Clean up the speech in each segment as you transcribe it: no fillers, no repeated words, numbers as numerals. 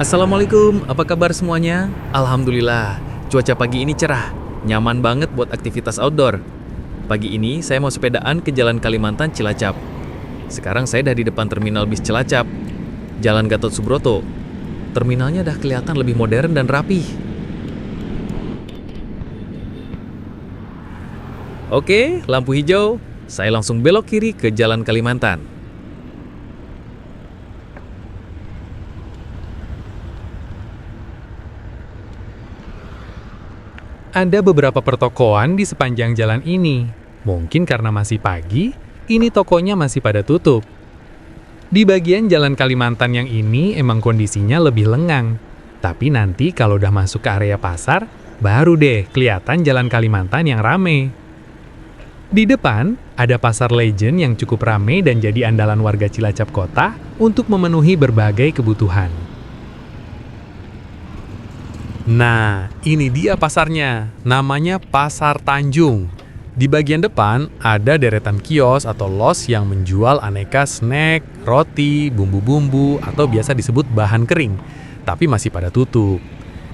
Assalamualaikum, apa kabar semuanya? Alhamdulillah, cuaca pagi ini cerah, nyaman banget buat aktivitas outdoor. Pagi ini saya mau sepedaan ke Jalan Kalimantan Cilacap. Sekarang saya udah di depan terminal bis Cilacap, Jalan Gatot Subroto. Terminalnya udah kelihatan lebih modern dan rapih. Oke, lampu hijau. Saya langsung belok kiri ke Jalan Kalimantan. Ada beberapa pertokoan di sepanjang jalan ini. Mungkin karena masih pagi, ini tokonya masih pada tutup. Di bagian Jalan Kalimantan yang ini emang kondisinya lebih lengang. Tapi nanti kalau udah masuk ke area pasar, baru deh kelihatan Jalan Kalimantan yang rame. Di depan, ada pasar Legend yang cukup rame dan jadi andalan warga Cilacap Kota untuk memenuhi berbagai kebutuhan. Nah, ini dia pasarnya. Namanya Pasar Tanjung. Di bagian depan ada deretan kios atau los yang menjual aneka snack, roti, bumbu-bumbu, atau biasa disebut bahan kering, tapi masih pada tutup.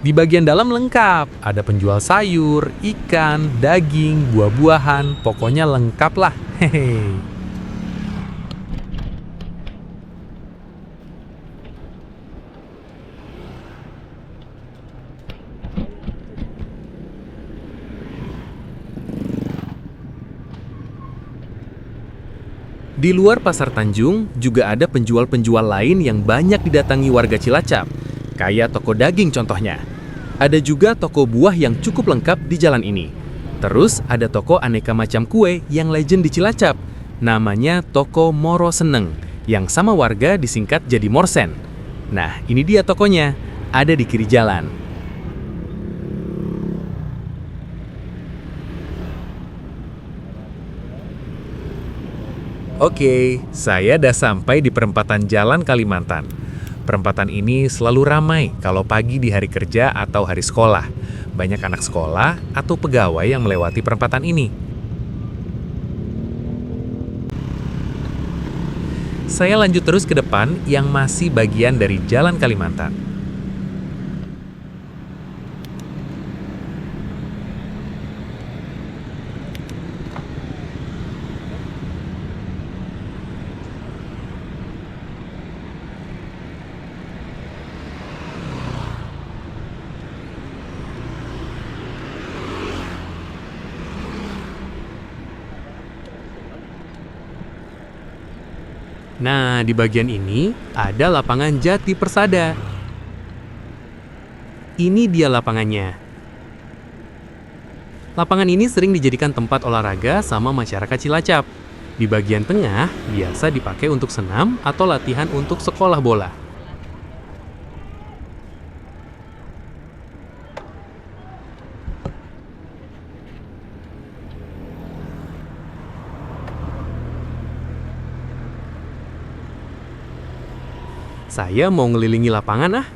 Di bagian dalam lengkap, ada penjual sayur, ikan, daging, buah-buahan, pokoknya lengkap lah. Hehe. Di luar Pasar Tanjung juga ada penjual-penjual lain yang banyak didatangi warga Cilacap, kayak toko daging contohnya. Ada juga toko buah yang cukup lengkap di jalan ini. Terus ada toko aneka macam kue yang legend di Cilacap, namanya Toko Moro Seneng, yang sama warga disingkat jadi Morsen. Nah, ini dia tokonya, ada di kiri jalan. Oke, saya udah sampai di perempatan Jalan Kalimantan. Perempatan ini selalu ramai kalau pagi di hari kerja atau hari sekolah. Banyak anak sekolah atau pegawai yang melewati perempatan ini. Saya lanjut terus ke depan yang masih bagian dari Jalan Kalimantan. Nah, di bagian ini ada lapangan Jati Persada. Ini dia lapangannya. Lapangan ini sering dijadikan tempat olahraga sama masyarakat Cilacap. Di bagian tengah biasa dipakai untuk senam atau latihan untuk sekolah bola. Saya mau ngelilingi lapangan ah.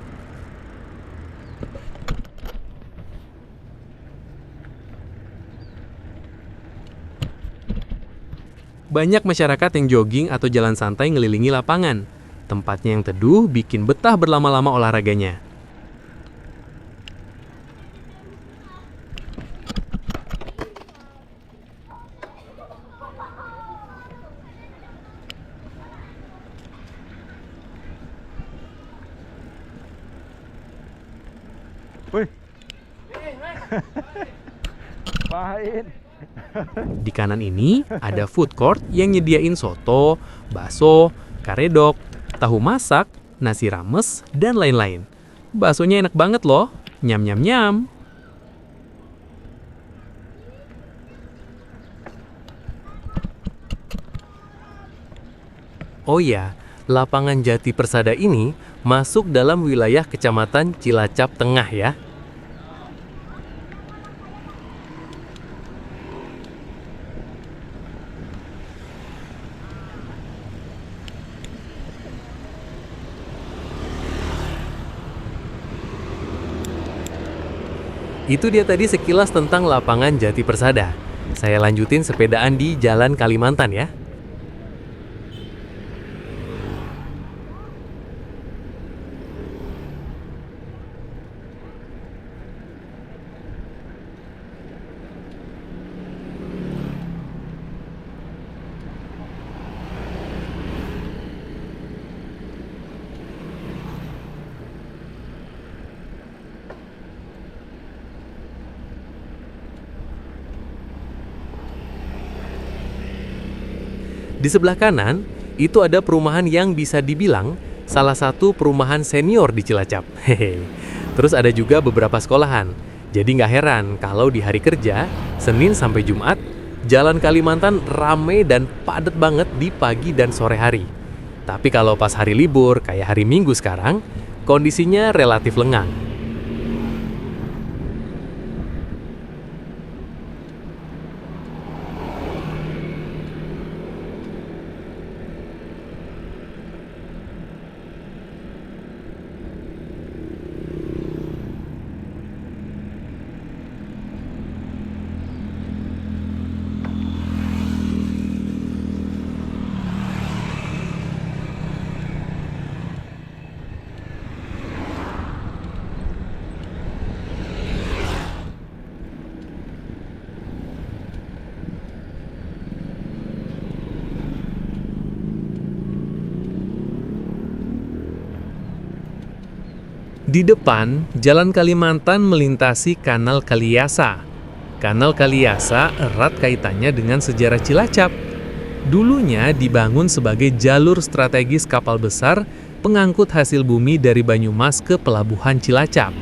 Banyak masyarakat yang jogging atau jalan santai ngelilingi lapangan. Tempatnya yang teduh bikin betah berlama-lama olahraganya. Wih, main. Di kanan ini ada food court yang nyediain soto, bakso, karedok, tahu masak, nasi rames, dan lain-lain. Baksonya enak banget loh. Nyam nyam nyam. Oh ya, lapangan Jati Persada ini masuk dalam wilayah Kecamatan Cilacap Tengah ya. Itu dia tadi sekilas tentang lapangan Jati Persada. Saya lanjutin sepedaan di Jalan Kalimantan ya. Di sebelah kanan, itu ada perumahan yang bisa dibilang salah satu perumahan senior di Cilacap. Hehe. Terus ada juga beberapa sekolahan. Jadi nggak heran kalau di hari kerja, Senin sampai Jumat, Jalan Kalimantan rame dan padat banget di pagi dan sore hari. Tapi kalau pas hari libur, kayak hari Minggu sekarang, kondisinya relatif lengang. Di depan, Jalan Kalimantan melintasi Kanal Kaliasa. Kanal Kaliasa erat kaitannya dengan sejarah Cilacap. Dulunya dibangun sebagai jalur strategis kapal besar pengangkut hasil bumi dari Banyumas ke pelabuhan Cilacap.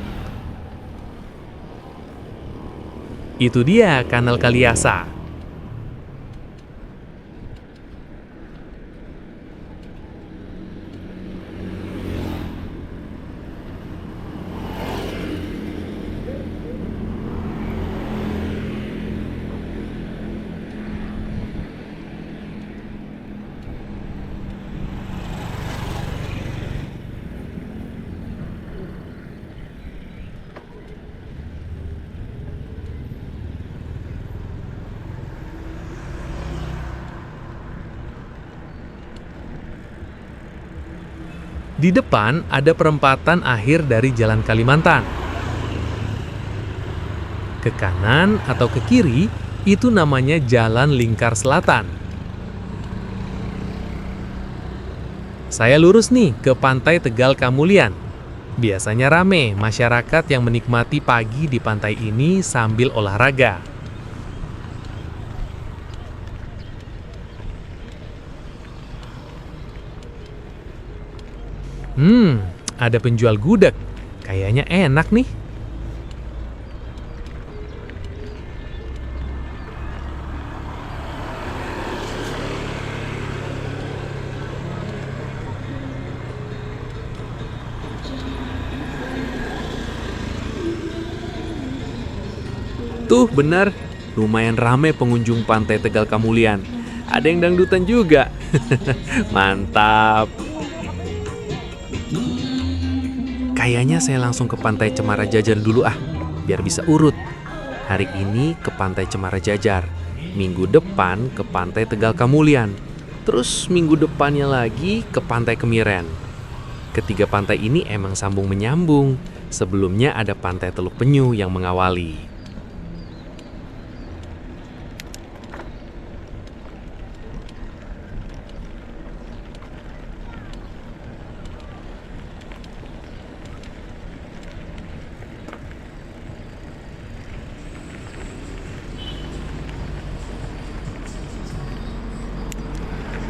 Itu dia Kanal Kaliasa. Di depan ada perempatan akhir dari Jalan Kalimantan. Ke kanan atau ke kiri, itu namanya Jalan Lingkar Selatan. Saya lurus nih ke Pantai Tegal Kamulian. Biasanya rame masyarakat yang menikmati pagi di pantai ini sambil olahraga. Ada penjual gudeg. Kayaknya enak nih. Tuh benar, lumayan rame pengunjung Pantai Tegal Kamulian. Ada yang dangdutan juga. Mantap. Kayaknya saya langsung ke Pantai Cemara Jajar dulu biar bisa urut. Hari ini ke Pantai Cemara Jajar, minggu depan ke Pantai Tegal Kamulian, terus minggu depannya lagi ke Pantai Kemiren. Ketiga pantai ini emang sambung menyambung. Sebelumnya ada Pantai Teluk Penyu yang mengawali.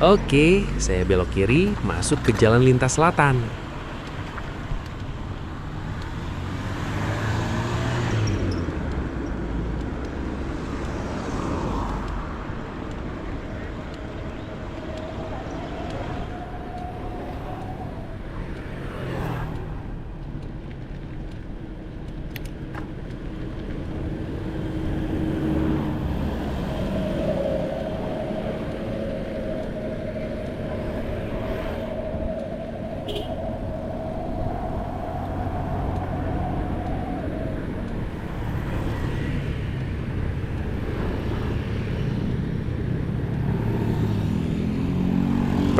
Oke, saya belok kiri, masuk ke Jalan Lintas Selatan.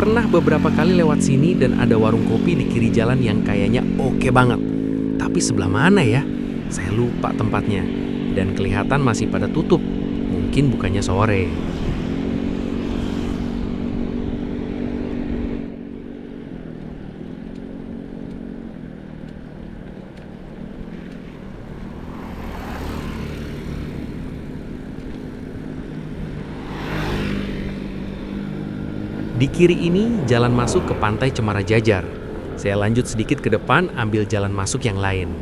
Pernah beberapa kali lewat sini dan ada warung kopi di kiri jalan yang kayaknya oke banget. Tapi sebelah mana ya? Saya lupa tempatnya. Dan kelihatan masih pada tutup. Mungkin bukannya sore. Di kiri ini jalan masuk ke Pantai Cemara Jajar. Saya lanjut sedikit ke depan ambil jalan masuk yang lain.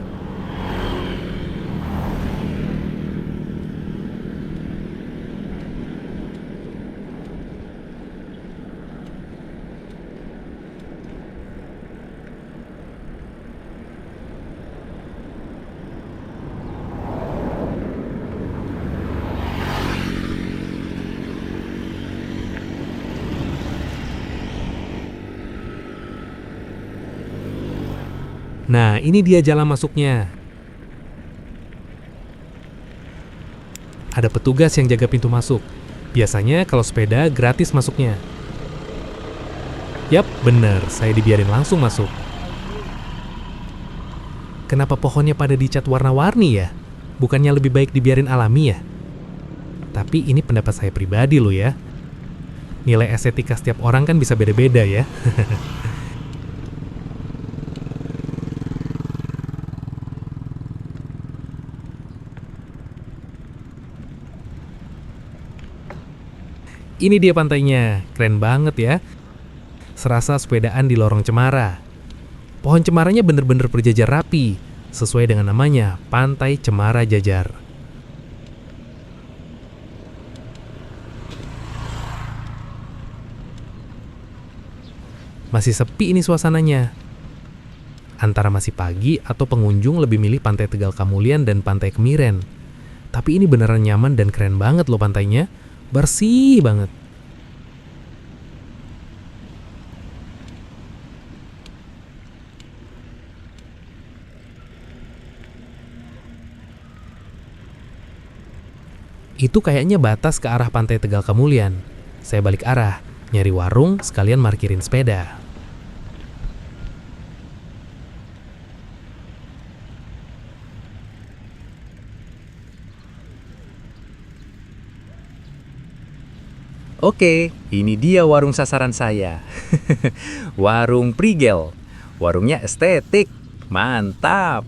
Nah, ini dia jalan masuknya. Ada petugas yang jaga pintu masuk. Biasanya kalau sepeda gratis masuknya. Yap, bener, saya dibiarin langsung masuk. Kenapa pohonnya pada dicat warna-warni ya? Bukannya lebih baik dibiarin alami ya? Tapi ini pendapat saya pribadi loh ya. Nilai estetika setiap orang kan bisa beda-beda ya. Ini dia pantainya, keren banget ya. Serasa sepedaan di lorong cemara. Pohon cemaranya bener-bener berjajar rapi, sesuai dengan namanya, Pantai Cemara Jajar. Masih sepi ini suasananya. Antara masih pagi atau pengunjung lebih milih Pantai Tegal Kamulian dan Pantai Kemiren. Tapi ini beneran nyaman dan keren banget loh pantainya. Bersih banget. Itu kayaknya batas ke arah Pantai Tegal Kamulian. Saya balik arah, nyari warung sekalian parkirin sepeda. Oke, ini dia warung sasaran saya. Warung Prigel. Warungnya estetik. Mantap.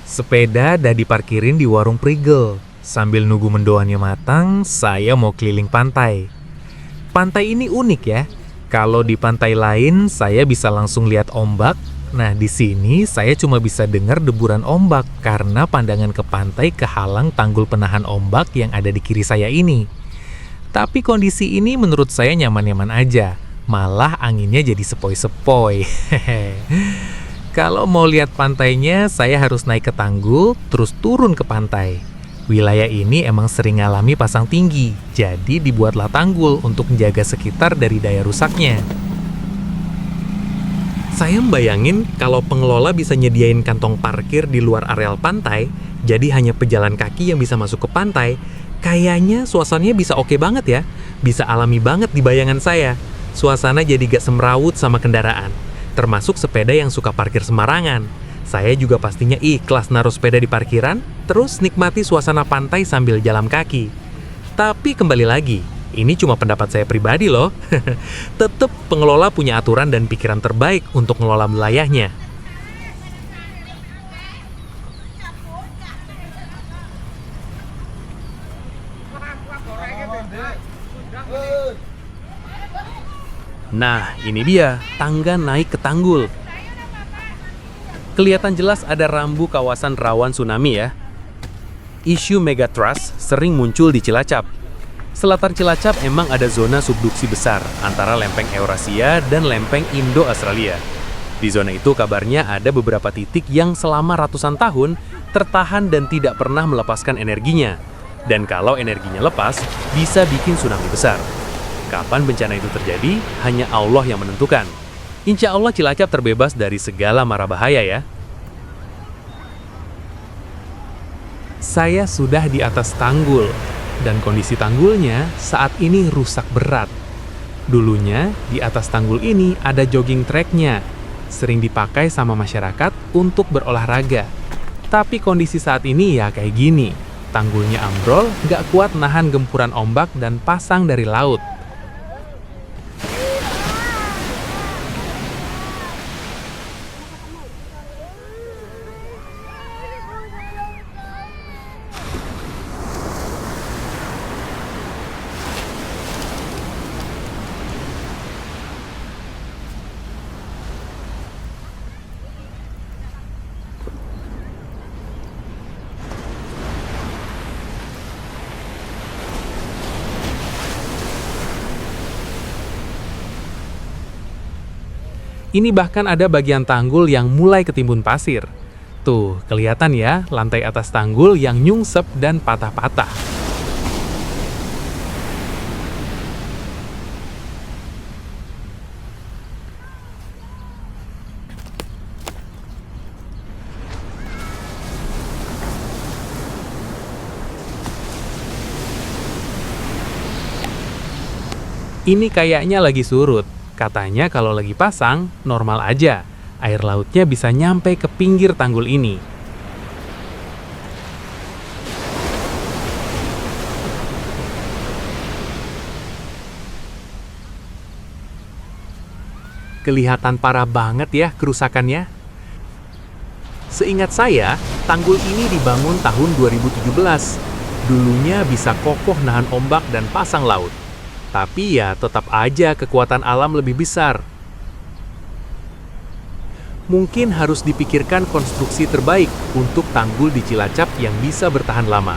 Sepeda dah diparkirin di warung Prigel. Sambil nunggu mendoannya matang, saya mau keliling pantai. Pantai ini unik ya. Kalau di pantai lain, saya bisa langsung lihat ombak. Nah, di sini saya cuma bisa dengar deburan ombak karena pandangan ke pantai kehalang tanggul penahan ombak yang ada di kiri saya ini. Tapi kondisi ini menurut saya nyaman-nyaman aja. Malah anginnya jadi sepoi-sepoi. Kalau mau lihat pantainya, saya harus naik ke tanggul, terus turun ke pantai. Wilayah ini emang sering ngalami pasang tinggi, jadi dibuatlah tanggul untuk menjaga sekitar dari daya rusaknya. Saya membayangin kalau pengelola bisa nyediain kantong parkir di luar areal pantai, jadi hanya pejalan kaki yang bisa masuk ke pantai, kayaknya suasananya bisa oke banget ya. Bisa alami banget di bayangan saya. Suasana jadi gak semrawut sama kendaraan, termasuk sepeda yang suka parkir sembarangan. Saya juga pastinya ikhlas naruh sepeda di parkiran, terus nikmati suasana pantai sambil jalan kaki. Tapi kembali lagi, ini cuma pendapat saya pribadi loh. Tetap pengelola punya aturan dan pikiran terbaik untuk mengelola wilayahnya. Nah, ini dia, tangga naik ke tanggul. Kelihatan jelas ada rambu kawasan rawan tsunami ya. Isu megatrust sering muncul di Cilacap. Selatan Cilacap emang ada zona subduksi besar antara lempeng Eurasia dan lempeng Indo-Australia. Di zona itu kabarnya ada beberapa titik yang selama ratusan tahun tertahan dan tidak pernah melepaskan energinya. Dan kalau energinya lepas, bisa bikin tsunami besar. Kapan bencana itu terjadi, hanya Allah yang menentukan. Insya Allah Cilacap terbebas dari segala mara bahaya ya. Saya sudah di atas tanggul, dan kondisi tanggulnya saat ini rusak berat. Dulunya, di atas tanggul ini ada jogging track-nya, sering dipakai sama masyarakat untuk berolahraga. Tapi kondisi saat ini ya kayak gini, tanggulnya ambrol, nggak kuat nahan gempuran ombak dan pasang dari laut. Ini bahkan ada bagian tanggul yang mulai ketimbun pasir. Tuh, kelihatan ya lantai atas tanggul yang nyungsep dan patah-patah. Ini kayaknya lagi surut. Katanya kalau lagi pasang, normal aja. Air lautnya bisa nyampe ke pinggir tanggul ini. Kelihatan parah banget ya kerusakannya. Seingat saya, tanggul ini dibangun tahun 2017. Dulunya bisa kokoh nahan ombak dan pasang laut. Tapi ya tetap aja kekuatan alam lebih besar. Mungkin harus dipikirkan konstruksi terbaik untuk tanggul di Cilacap yang bisa bertahan lama.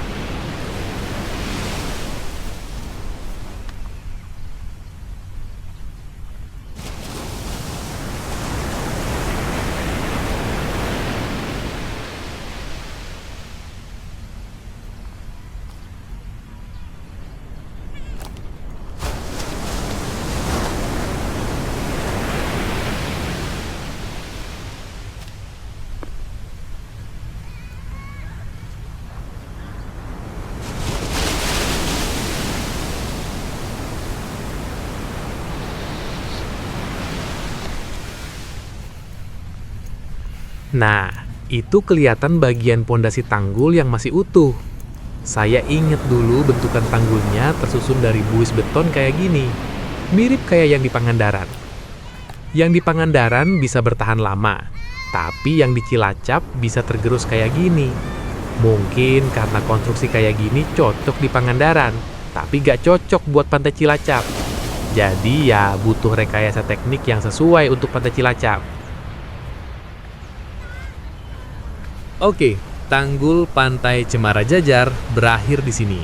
Nah, itu kelihatan bagian pondasi tanggul yang masih utuh. Saya inget dulu bentukan tanggulnya tersusun dari buis beton kayak gini. Mirip kayak yang di Pangandaran. Yang di Pangandaran bisa bertahan lama, tapi yang di Cilacap bisa tergerus kayak gini. Mungkin karena konstruksi kayak gini cocok di Pangandaran, tapi gak cocok buat Pantai Cilacap. Jadi ya butuh rekayasa teknik yang sesuai untuk Pantai Cilacap. Oke, tanggul Pantai Cemara Jajar berakhir di sini.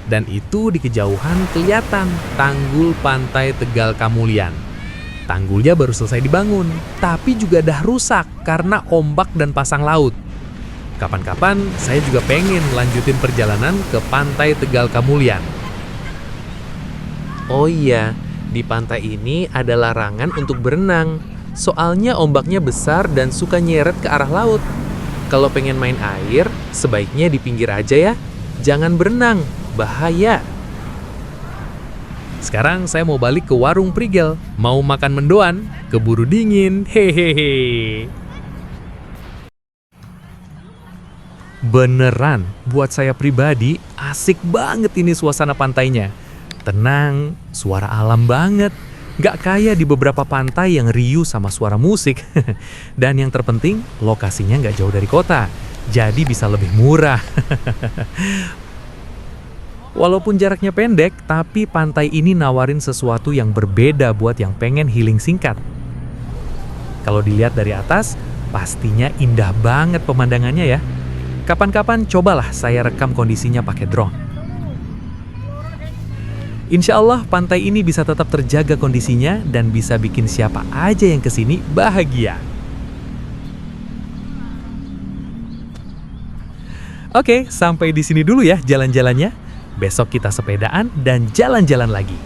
Dan itu di kejauhan kelihatan tanggul Pantai Tegal Kamulian. Tanggulnya baru selesai dibangun, tapi juga dah rusak karena ombak dan pasang laut. Kapan-kapan saya juga pengen lanjutin perjalanan ke Pantai Tegal Kamulian. Oh iya, di pantai ini ada larangan untuk berenang. Soalnya ombaknya besar dan suka nyeret ke arah laut. Kalau pengen main air, sebaiknya di pinggir aja ya. Jangan berenang, bahaya. Sekarang saya mau balik ke warung Prigel. Mau makan mendoan, keburu dingin, hehehe. Beneran, buat saya pribadi, asik banget ini suasana pantainya. Tenang, suara alam banget. Gak kayak di beberapa pantai yang riuh sama suara musik. Dan yang terpenting, lokasinya gak jauh dari kota. Jadi bisa lebih murah. Walaupun jaraknya pendek, tapi pantai ini nawarin sesuatu yang berbeda buat yang pengen healing singkat. Kalau dilihat dari atas, pastinya indah banget pemandangannya ya. Kapan-kapan cobalah saya rekam kondisinya pakai drone. Insya Allah pantai ini bisa tetap terjaga kondisinya dan bisa bikin siapa aja yang kesini bahagia. Oke, sampai di sini dulu ya jalan-jalannya. Besok kita sepedaan dan jalan-jalan lagi.